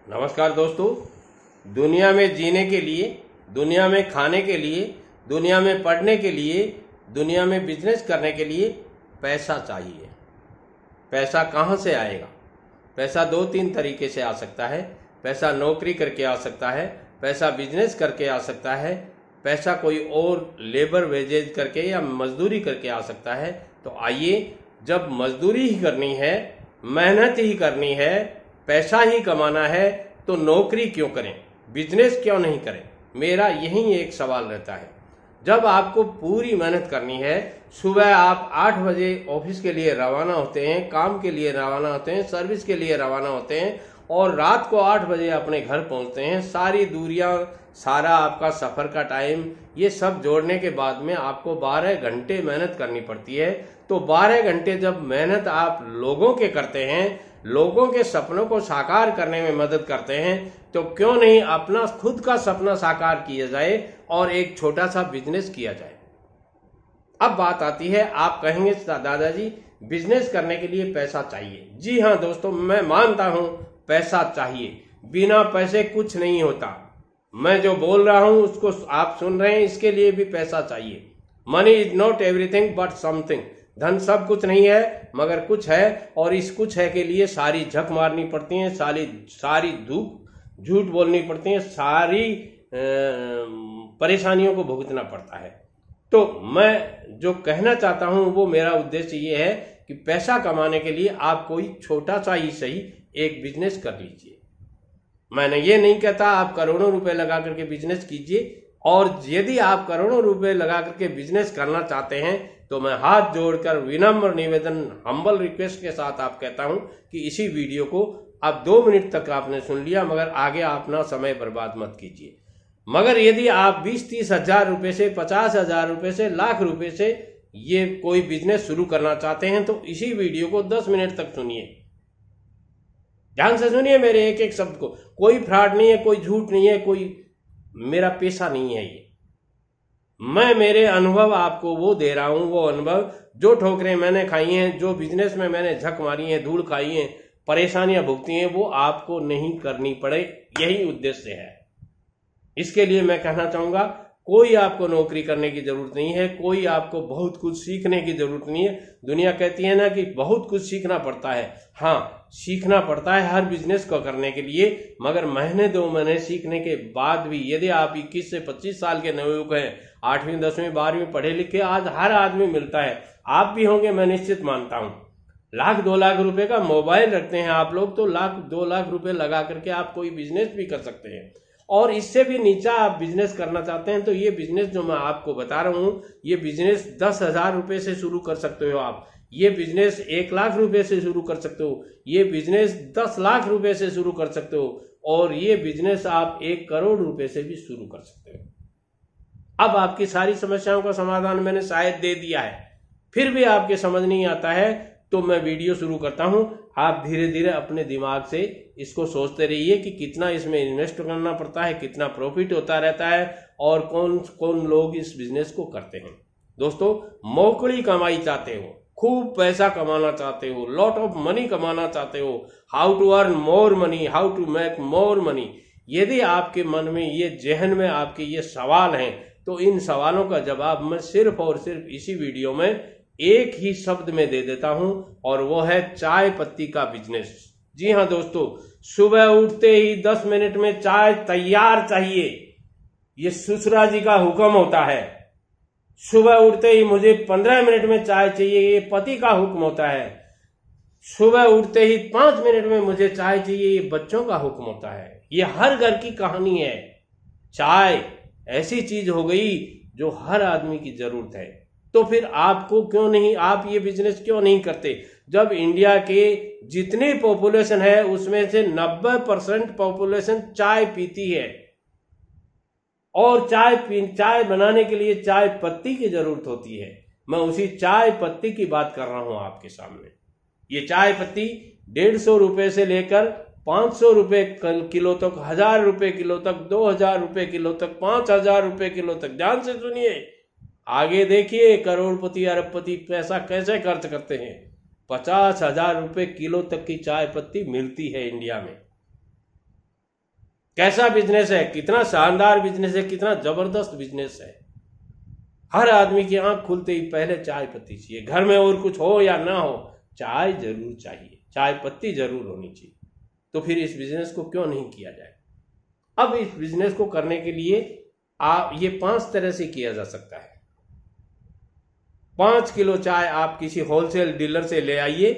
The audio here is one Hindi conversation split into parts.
नमस्कार दोस्तों। दुनिया में जीने के लिए, दुनिया में खाने के लिए, दुनिया में पढ़ने के लिए, दुनिया में बिजनेस करने के लिए पैसा चाहिए। पैसा कहाँ से आएगा? पैसा दो तीन तरीके से आ सकता है। पैसा नौकरी करके आ सकता है, पैसा बिजनेस करके आ सकता है, पैसा कोई और लेबर वेजेज करके या मजदूरी करके आ सकता है। तो आइए, जब मजदूरी ही करनी है, मेहनत ही करनी है, पैसा ही कमाना है, तो नौकरी क्यों करें, बिजनेस क्यों नहीं करें? मेरा यही एक सवाल रहता है। जब आपको पूरी मेहनत करनी है, सुबह आप 8 बजे ऑफिस के लिए रवाना होते हैं, काम के लिए रवाना होते हैं, सर्विस के लिए रवाना होते हैं और रात को 8 बजे अपने घर पहुंचते हैं। सारी दूरियां, सारा आपका सफर का टाइम, ये सब जोड़ने के बाद में आपको 12 घंटे मेहनत करनी पड़ती है। तो 12 घंटे जब मेहनत आप लोगों के करते हैं, लोगों के सपनों को साकार करने में मदद करते हैं, तो क्यों नहीं अपना खुद का सपना साकार किया जाए और एक छोटा सा बिजनेस किया जाए। अब बात आती है, आप कहेंगे दादाजी बिजनेस करने के लिए पैसा चाहिए। जी हाँ दोस्तों, मैं मानता हूं पैसा चाहिए। बिना पैसे कुछ नहीं होता। मैं जो बोल रहा हूं उसको आप सुन रहे हैं, इसके लिए भी पैसा चाहिए। Money is not everything but something. धन सब कुछ नहीं है मगर कुछ है, और इस कुछ है के लिए सारी झक मारनी पड़ती है, सारी धूप झूठ बोलनी पड़ती है, सारी परेशानियों को भुगतना पड़ता है। तो मैं जो कहना चाहता हूं वो मेरा उद्देश्य ये है कि पैसा कमाने के लिए आप कोई छोटा सा ही सही एक बिजनेस कर लीजिए। मैंने ये नहीं कहता आप करोड़ों रुपए लगा करके बिजनेस कीजिए, और यदि आप करोड़ों रुपए लगा करके बिजनेस करना चाहते हैं तो मैं हाथ जोड़कर विनम्र निवेदन, हम्बल रिक्वेस्ट के साथ आप कहता हूं कि इसी वीडियो को आप 2 मिनट तक आपने सुन लिया, मगर आगे अपना समय बर्बाद मत कीजिए। मगर यदि आप 20-30 हजार रुपए से, 50 हजार रुपए से, लाख रुपए से ये कोई बिजनेस शुरू करना चाहते हैं तो इसी वीडियो को 10 मिनट तक सुनिए। ध्यान से सुनिए मेरे एक एक शब्द को। कोई फ्रॉड नहीं है, कोई झूठ नहीं है, कोई मेरा पेशा नहीं है। ये मैं मेरे अनुभव आपको वो दे रहा हूं, वो अनुभव जो ठोकरें मैंने खाई हैं, जो बिजनेस में मैंने झक मारी है, धूल खाई है, परेशानियां भुगती हैं, वो आपको नहीं करनी पड़े, यही उद्देश्य है। इसके लिए मैं कहना चाहूंगा, कोई आपको नौकरी करने की जरूरत नहीं है, कोई आपको बहुत कुछ सीखने की जरूरत नहीं है। दुनिया कहती है ना कि बहुत कुछ सीखना पड़ता है। हाँ, सीखना पड़ता है हर बिजनेस को करने के लिए, मगर महीने 2 महीने सीखने के बाद भी यदि आप 21 से 25 साल के नवयुवक हैं, 8वीं 10वीं 12वीं पढ़े लिखे आज हर आदमी मिलता है, आप भी होंगे, मैं निश्चित मानता हूं। 1-2 लाख रुपए का मोबाइल रखते हैं आप लोग, तो 1-2 लाख रुपए लगा करके आप कोई बिजनेस भी कर सकते हैं। और इससे भी नीचा आप बिजनेस करना चाहते हैं तो ये बिजनेस जो मैं आपको बता रहा हूं, ये बिजनेस 10,000 रुपए से शुरू कर सकते हो आप। ये बिजनेस 1 लाख रुपए से शुरू कर सकते हो। ये बिजनेस 10 लाख रुपए से शुरू कर सकते हो, और ये बिजनेस आप 1 करोड़ रुपए से भी शुरू कर सकते हो। अब आपकी सारी समस्याओं का समाधान मैंने शायद दे दिया है, फिर भी आपके समझ नहीं आता है तो मैं वीडियो शुरू करता हूं। आप धीरे धीरे अपने दिमाग से इसको सोचते रहिए कि कितना इसमें इन्वेस्ट करना पड़ता है, कितना प्रॉफिट होता रहता है, और कौन कौन लोग इस बिजनेस को करते हैं। दोस्तों, मोकड़ी कमाई चाहते हो, खूब पैसा कमाना चाहते हो, लॉट ऑफ मनी कमाना चाहते हो, how to earn more money, how to make more money, यदि आपके मन में ये जहन में आपके ये सवाल हैं, तो इन सवालों का जवाब मैं सिर्फ और सिर्फ इसी वीडियो में एक ही शब्द में दे देता हूं, और वो है चाय पत्ती का बिजनेस। जी हां दोस्तों, सुबह उठते ही 10 मिनट में चाय तैयार चाहिए, ये ससुरा जी का हुक्म होता है। सुबह उठते ही मुझे 15 मिनट में चाय चाहिए, ये पति का हुक्म होता है। सुबह उठते ही 5 मिनट में मुझे चाय चाहिए, ये बच्चों का हुक्म होता है। ये हर घर की कहानी है। चाय ऐसी चीज हो गई जो हर आदमी की जरूरत है। तो फिर आपको क्यों नहीं, आप ये बिजनेस क्यों नहीं करते? जब इंडिया के जितनी पॉपुलेशन है उसमें से 90% पॉपुलेशन चाय पीती है, और चाय बनाने के लिए चाय पत्ती की जरूरत होती है। मैं उसी चाय पत्ती की बात कर रहा हूं आपके सामने। ये चाय पत्ती 150 रुपए से लेकर 500 रुपए किलो तक, 1000 रुपए किलो तक, 2000 रुपए किलो तक, 5000 रुपए किलो तक। ध्यान से सुनिए, आगे देखिए करोड़पति अरबपति पैसा कैसे खर्च करते हैं। 50,000 रुपए किलो तक की चाय पत्ती मिलती है इंडिया में। कैसा बिजनेस है, कितना शानदार बिजनेस है, कितना जबरदस्त बिजनेस है। हर आदमी की आंख खुलते ही पहले चाय पत्ती चाहिए। घर में और कुछ हो या ना हो, चाय जरूर चाहिए, चाय पत्ती जरूर होनी चाहिए। तो फिर इस बिजनेस को क्यों नहीं किया जाए। अब इस बिजनेस को करने के लिए आप ये 5 तरह से किया जा सकता है। 5 किलो चाय आप किसी होलसेल डीलर से ले आइए,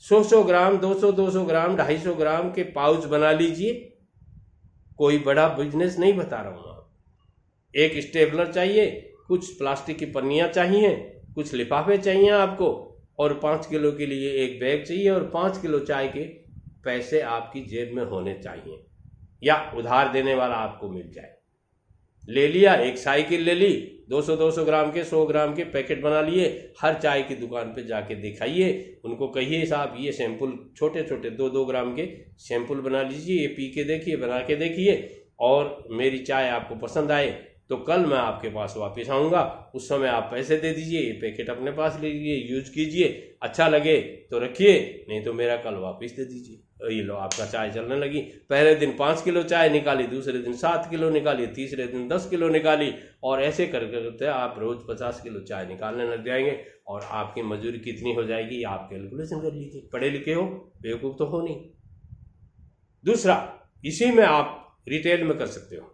100 ग्राम, 200 ग्राम, 250 ग्राम के पाउच बना लीजिए। कोई बड़ा बिजनेस नहीं बता रहा हूं। एक स्टेपलर चाहिए, कुछ प्लास्टिक की पन्नियां चाहिए, कुछ लिफाफे चाहिए आपको, और 5 किलो के लिए एक बैग चाहिए, और 5 किलो चाय के पैसे आपकी जेब में होने चाहिए, या उधार देने वाला आपको मिल जाए। ले लिया, एक साइकिल ले ली, 200 ग्राम के, 100 ग्राम के पैकेट बना लिए। हर चाय की दुकान पे जाके दिखाइए, उनको कहिए साहब ये सैंपल छोटे छोटे 2-2 ग्राम के सैंपल बना लीजिए, ये पी के देखिए, बना के देखिए, और मेरी चाय आपको पसंद आए तो कल मैं आपके पास वापस आऊंगा, उस समय आप पैसे दे दीजिए, ये पैकेट अपने पास लीजिए, यूज कीजिए, अच्छा लगे तो रखिए, नहीं तो मेरा कल वापस दे दीजिए। ये लो आपका चाय चलने लगी। पहले दिन 5 किलो चाय निकाली, दूसरे दिन 7 किलो निकाली, तीसरे दिन 10 किलो निकाली, और ऐसे करते आप रोज 50 किलो चाय निकालने लग जाएंगे। और आपकी मजदूरी कितनी हो जाएगी आप कैलकुलेशन कर लीजिए। पढ़े लिखे हो, बेवकूफ तो हो नहीं। दूसरा, इसी में आप रिटेल में कर सकते हो।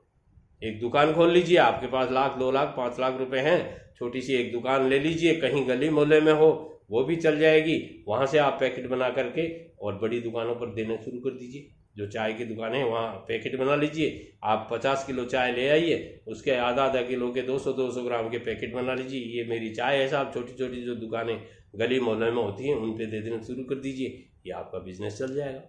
एक दुकान खोल लीजिए, आपके पास 1 लाख, 2 लाख, 5 लाख रुपए हैं, छोटी सी एक दुकान ले लीजिए, कहीं गली मोहल्ले में हो, वो भी चल जाएगी। वहां से आप पैकेट बना करके और बड़ी दुकानों पर देना शुरू कर दीजिए। जो चाय की दुकान है वहाँ पैकेट बना लीजिए। आप 50 किलो चाय ले आइए, उसके आधा किलो के 200 ग्राम के पैकेट बना लीजिए। ये मेरी चाय है साहब, छोटी छोटी जो दुकानें गली मोहल्ले में होती हैं उन पे दे देना शुरू कर दीजिए, ये आपका बिजनेस चल जाएगा।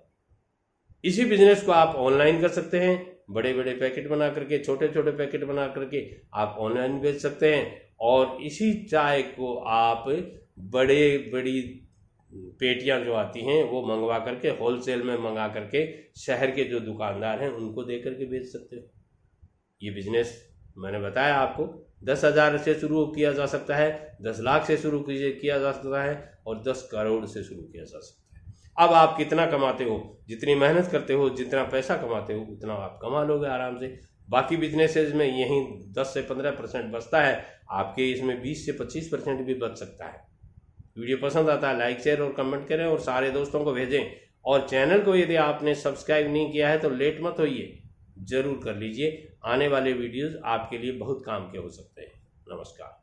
इसी बिजनेस को आप ऑनलाइन कर सकते हैं। बड़े बड़े पैकेट बना करके, छोटे छोटे पैकेट बना करके आप ऑनलाइन बेच सकते हैं। और इसी चाय को आप बड़ी पेटियां जो आती हैं वो मंगवा करके, होलसेल में मंगा करके शहर के जो दुकानदार हैं उनको दे करके बेच सकते हो। ये बिजनेस मैंने बताया आपको 10,000 से शुरू किया जा सकता है, 10 लाख से शुरू किया जा सकता है, और 10 करोड़ से शुरू किया जा सकता है। अब आप कितना कमाते हो, जितनी मेहनत करते हो, जितना पैसा कमाते हो, उतना आप कमा लोगे आराम से। बाकी बिजनेसेस में यही 10 से 15% बचता है, आपके इसमें 20 से 25% भी बच सकता है। वीडियो पसंद आता है लाइक, शेयर और कमेंट करें, और सारे दोस्तों को भेजें। और चैनल को यदि आपने सब्सक्राइब नहीं किया है तो लेट मत होइए, जरूर कर लीजिए। आने वाले वीडियोस आपके लिए बहुत काम के हो सकते हैं। नमस्कार।